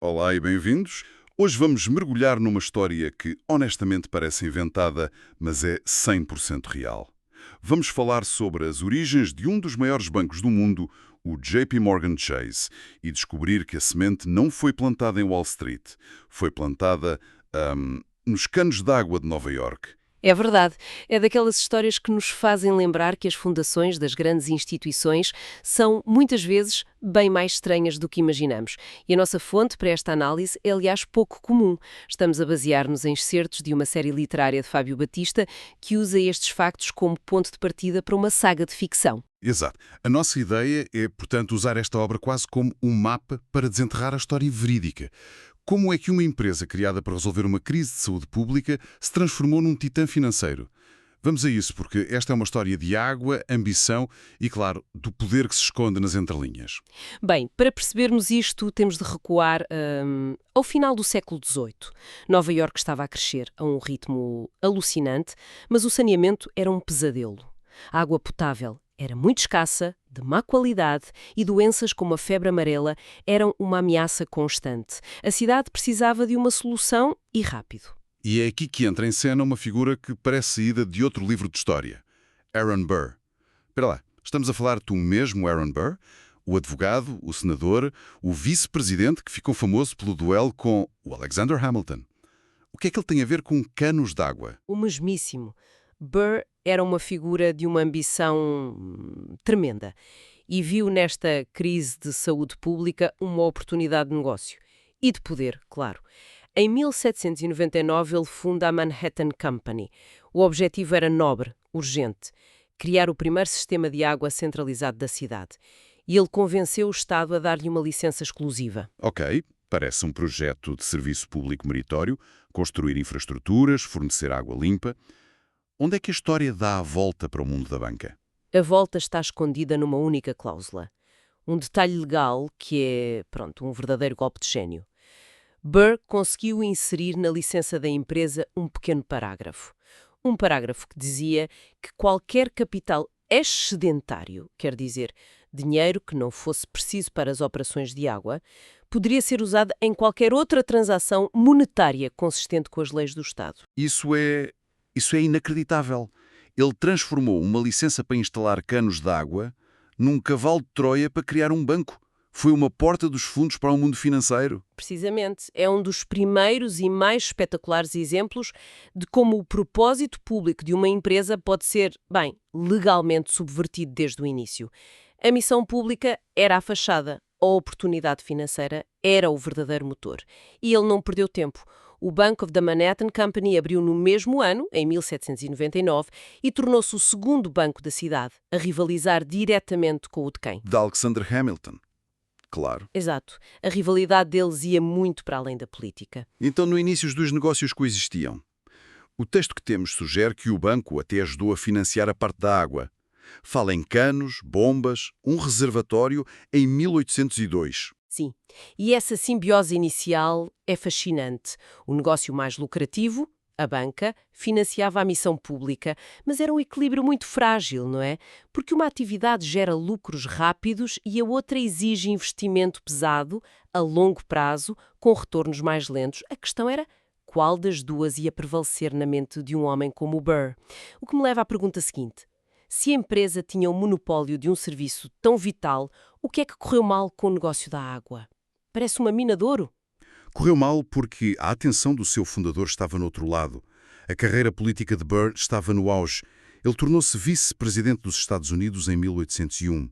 Olá e bem-vindos. Hoje vamos mergulhar numa história que honestamente parece inventada, mas é 100% real. Vamos falar sobre as origens de um dos maiores bancos do mundo, o JP Morgan Chase, e descobrir que a semente não foi plantada em Wall Street, foi plantada nos canos d'água de Nova York. É verdade. É daquelas histórias que nos fazem lembrar que as fundações das grandes instituições são, muitas vezes, bem mais estranhas do que imaginamos. E a nossa fonte para esta análise é, aliás, pouco comum. Estamos a basear-nos em excertos de uma série literária de Fábio Batista que usa estes factos como ponto de partida para uma saga de ficção. Exato. A nossa ideia é, portanto, usar esta obra quase como um mapa para desenterrar a história verídica. Como é que uma empresa criada para resolver uma crise de saúde pública se transformou num titã financeiro? Vamos a isso, porque esta é uma história de água, ambição e, claro, do poder que se esconde nas entrelinhas. Bem, para percebermos isto, temos de recuar ao final do século XVIII. Nova Iorque estava a crescer a um ritmo alucinante, mas o saneamento era um pesadelo. A água potável era muito escassa, de má qualidade e doenças como a febre amarela eram uma ameaça constante. A cidade precisava de uma solução e rápido. E é aqui que entra em cena uma figura que parece saída de outro livro de história. Aaron Burr. Espera lá, estamos a falar do mesmo Aaron Burr? O advogado, o senador, o vice-presidente que ficou famoso pelo duelo com o Alexander Hamilton. O que é que ele tem a ver com canos d'água? O mesmíssimo. Burr era uma figura de uma ambição tremenda e viu nesta crise de saúde pública uma oportunidade de negócio e de poder, claro. Em 1799 ele funda a Manhattan Company. O objetivo era nobre, urgente, criar o primeiro sistema de água centralizado da cidade. E ele convenceu o Estado a dar-lhe uma licença exclusiva. Ok, parece um projeto de serviço público meritório, construir infraestruturas, fornecer água limpa. Onde é que a história dá a volta para o mundo da banca? A volta está escondida numa única cláusula. Um detalhe legal que é, um verdadeiro golpe de gênio. Burr conseguiu inserir na licença da empresa um pequeno parágrafo. Um parágrafo que dizia que qualquer capital excedentário, quer dizer, dinheiro que não fosse preciso para as operações de água, poderia ser usado em qualquer outra transação monetária consistente com as leis do Estado. Isso é inacreditável. Ele transformou uma licença para instalar canos de água num cavalo de Troia para criar um banco. Foi uma porta dos fundos para o mundo financeiro. Precisamente, é um dos primeiros e mais espetaculares exemplos de como o propósito público de uma empresa pode ser, legalmente subvertido desde o início. A missão pública era a fachada, a oportunidade financeira era o verdadeiro motor. E ele não perdeu tempo. O Bank of the Manhattan Company abriu no mesmo ano, em 1799, e tornou-se o segundo banco da cidade, a rivalizar diretamente com o de quem? De Alexander Hamilton. Claro. Exato. A rivalidade deles ia muito para além da política. Então, no início, os dois negócios coexistiam. O texto que temos sugere que o banco até ajudou a financiar a parte da água. Fala em canos, bombas, um reservatório em 1802. Sim. E essa simbiose inicial é fascinante. O negócio mais lucrativo, a banca, financiava a missão pública, mas era um equilíbrio muito frágil, não é? Porque uma atividade gera lucros rápidos e a outra exige investimento pesado, a longo prazo, com retornos mais lentos. A questão era qual das duas ia prevalecer na mente de um homem como o Burr. O que me leva à pergunta seguinte. Se a empresa tinha o monopólio de um serviço tão vital, o que é que correu mal com o negócio da água? Parece uma mina de ouro. Correu mal porque a atenção do seu fundador estava no outro lado. A carreira política de Burr estava no auge. Ele tornou-se vice-presidente dos Estados Unidos em 1801.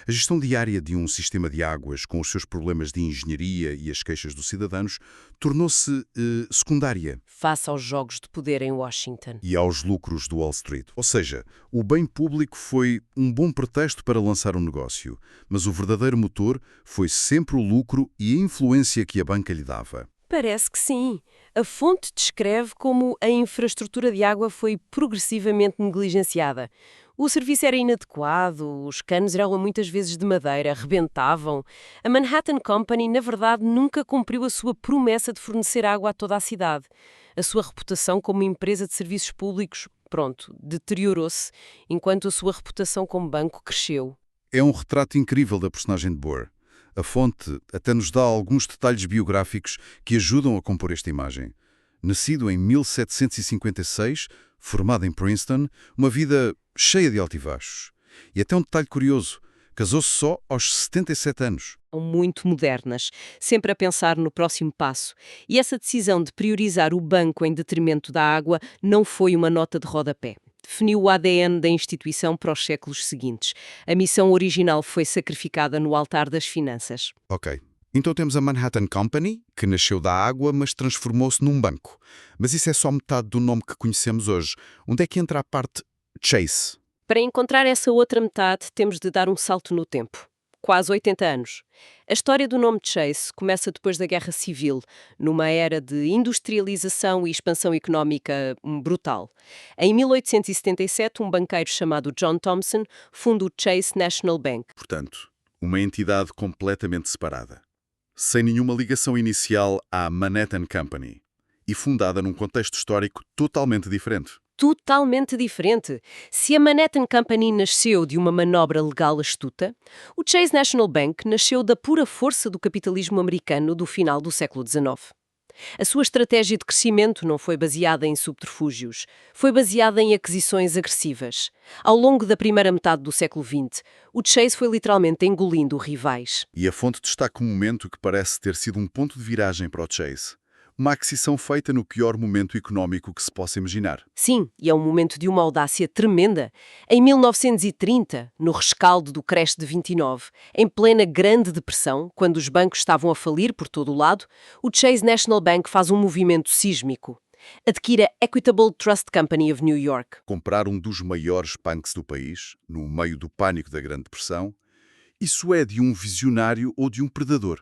A gestão diária de um sistema de águas, com os seus problemas de engenharia e as queixas dos cidadãos, tornou-se secundária. Face aos jogos de poder em Washington. E aos lucros do Wall Street. Ou seja, o bem público foi um bom pretexto para lançar um negócio, mas o verdadeiro motor foi sempre o lucro e a influência que a banca lhe dava. Parece que sim. A fonte descreve como a infraestrutura de água foi progressivamente negligenciada. O serviço era inadequado, os canos eram muitas vezes de madeira, rebentavam. A Manhattan Company, na verdade, nunca cumpriu a sua promessa de fornecer água a toda a cidade. A sua reputação como empresa de serviços públicos, deteriorou-se, enquanto a sua reputação como banco cresceu. É um retrato incrível da personagem de Burr. A fonte até nos dá alguns detalhes biográficos que ajudam a compor esta imagem. Nascido em 1756, formado em Princeton, uma vida cheia de altibaixos. E até um detalhe curioso, casou-se só aos 77 anos. Muito modernas, sempre a pensar no próximo passo. E essa decisão de priorizar o banco em detrimento da água não foi uma nota de rodapé. Definiu o ADN da instituição para os séculos seguintes. A missão original foi sacrificada no altar das finanças. Ok. Então temos a Manhattan Company, que nasceu da água, mas transformou-se num banco. Mas isso é só metade do nome que conhecemos hoje. Onde é que entra a parte Chase? Para encontrar essa outra metade, temos de dar um salto no tempo. Quase 80 anos. A história do nome Chase começa depois da Guerra Civil, numa era de industrialização e expansão económica brutal. Em 1877, um banqueiro chamado John Thompson funda o Chase National Bank. Portanto, uma entidade completamente separada, sem nenhuma ligação inicial à Manhattan Company e fundada num contexto histórico totalmente diferente. Totalmente diferente. Se a Manhattan Company nasceu de uma manobra legal astuta, o Chase National Bank nasceu da pura força do capitalismo americano do final do século XIX. A sua estratégia de crescimento não foi baseada em subterfúgios, foi baseada em aquisições agressivas. Ao longo da primeira metade do século XX, o Chase foi literalmente engolindo rivais. E a fonte destaca um momento que parece ter sido um ponto de viragem para o Chase. Uma aquisição feita no pior momento económico que se possa imaginar. Sim, e é um momento de uma audácia tremenda. Em 1930, no rescaldo do crash de 29, em plena Grande Depressão, quando os bancos estavam a falir por todo o lado, o Chase National Bank faz um movimento sísmico. Adquire a Equitable Trust Company of New York. Comprar um dos maiores bancos do país, no meio do pânico da Grande Depressão, isso é de um visionário ou de um predador?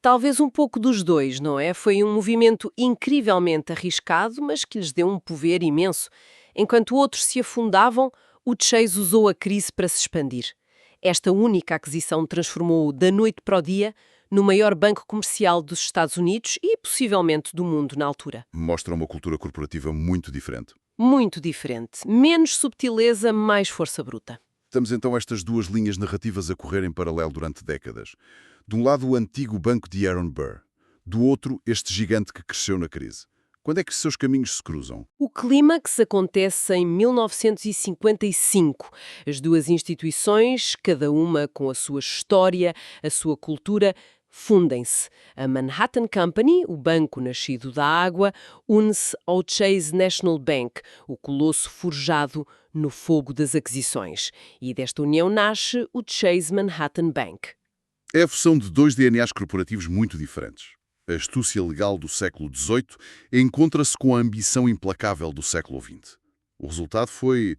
Talvez um pouco dos dois, não é? Foi um movimento incrivelmente arriscado, mas que lhes deu um poder imenso. Enquanto outros se afundavam, o Chase usou a crise para se expandir. Esta única aquisição transformou-o da noite para o dia no maior banco comercial dos Estados Unidos e possivelmente do mundo na altura. Mostra uma cultura corporativa muito diferente. Muito diferente. Menos subtileza, mais força bruta. Temos então estas duas linhas narrativas a correr em paralelo durante décadas. De um lado, o antigo banco de Aaron Burr. Do outro, este gigante que cresceu na crise. Quando é que os seus caminhos se cruzam? O clímax acontece em 1955. As duas instituições, cada uma com a sua história, a sua cultura, fundem-se. A Manhattan Company, o banco nascido da água, une-se ao Chase National Bank, o colosso forjado no fogo das aquisições. E desta união nasce o Chase Manhattan Bank. É a fusão de dois DNAs corporativos muito diferentes. A astúcia legal do século XVIII encontra-se com a ambição implacável do século XX. O resultado foi,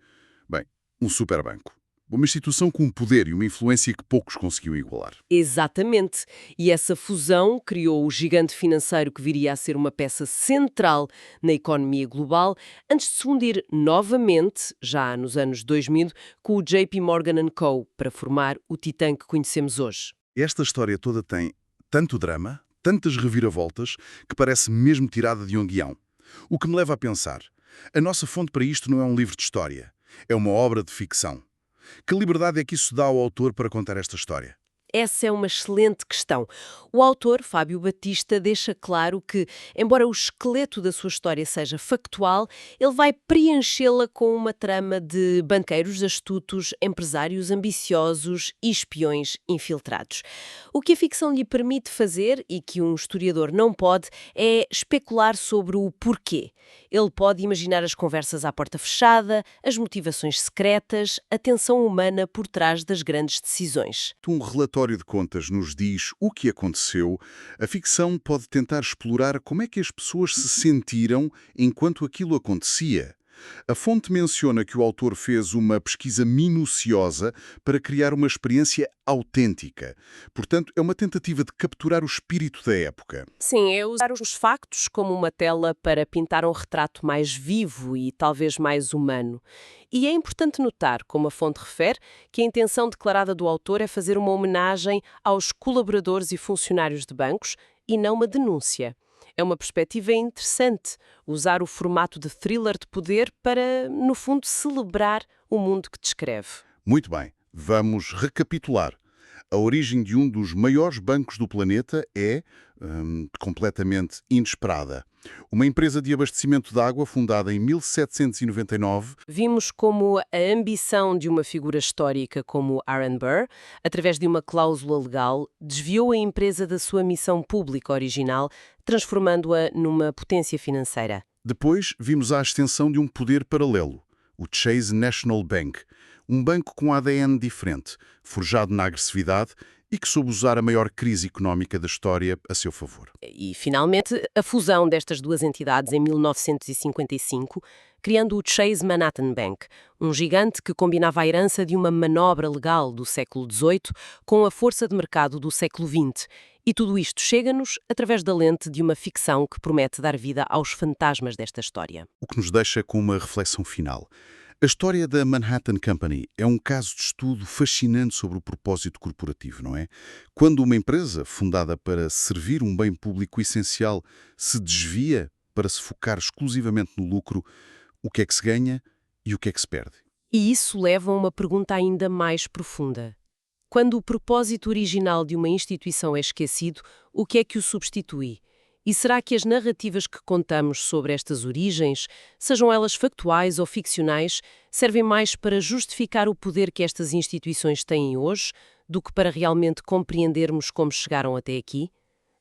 um superbanco. Uma instituição com um poder e uma influência que poucos conseguiam igualar. Exatamente. E essa fusão criou o gigante financeiro que viria a ser uma peça central na economia global, antes de se fundir novamente, já nos anos 2000, com o JP Morgan & Co., para formar o titã que conhecemos hoje. Esta história toda tem tanto drama, tantas reviravoltas, que parece mesmo tirada de um guião. O que me leva a pensar, a nossa fonte para isto não é um livro de história, é uma obra de ficção. Que liberdade é que isso dá ao autor para contar esta história? Essa é uma excelente questão. O autor, Fábio Batista, deixa claro que, embora o esqueleto da sua história seja factual, ele vai preenchê-la com uma trama de banqueiros astutos, empresários ambiciosos e espiões infiltrados. O que a ficção lhe permite fazer, e que um historiador não pode, é especular sobre o porquê. Ele pode imaginar as conversas à porta fechada, as motivações secretas, a tensão humana por trás das grandes decisões. Um relatório de contas nos diz o que aconteceu, a ficção pode tentar explorar como é que as pessoas se sentiram enquanto aquilo acontecia. A fonte menciona que o autor fez uma pesquisa minuciosa para criar uma experiência autêntica. Portanto, é uma tentativa de capturar o espírito da época. Sim, é usar os factos como uma tela para pintar um retrato mais vivo e talvez mais humano. E é importante notar, como a fonte refere, que a intenção declarada do autor é fazer uma homenagem aos colaboradores e funcionários de bancos e não uma denúncia. É uma perspectiva interessante, usar o formato de thriller de poder para, no fundo, celebrar o mundo que descreve. Muito bem, vamos recapitular. A origem de um dos maiores bancos do planeta é completamente inesperada. Uma empresa de abastecimento de água fundada em 1799. Vimos como a ambição de uma figura histórica como Aaron Burr, através de uma cláusula legal, desviou a empresa da sua missão pública original, transformando-a numa potência financeira. Depois vimos a ascensão de um poder paralelo, o Chase National Bank, um banco com ADN diferente, forjado na agressividade e que soube usar a maior crise económica da história a seu favor. E, finalmente, a fusão destas duas entidades em 1955, criando o Chase Manhattan Bank, um gigante que combinava a herança de uma manobra legal do século XVIII com a força de mercado do século XX. E tudo isto chega-nos através da lente de uma ficção que promete dar vida aos fantasmas desta história. O que nos deixa com uma reflexão final. A história da Manhattan Company é um caso de estudo fascinante sobre o propósito corporativo, não é? Quando uma empresa, fundada para servir um bem público essencial, se desvia para se focar exclusivamente no lucro, o que é que se ganha e o que é que se perde? E isso leva a uma pergunta ainda mais profunda. Quando o propósito original de uma instituição é esquecido, o que é que o substitui? E será que as narrativas que contamos sobre estas origens, sejam elas factuais ou ficcionais, servem mais para justificar o poder que estas instituições têm hoje do que para realmente compreendermos como chegaram até aqui?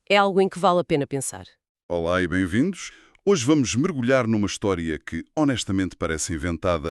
É algo em que vale a pena pensar. Olá e bem-vindos. Hoje vamos mergulhar numa história que honestamente parece inventada,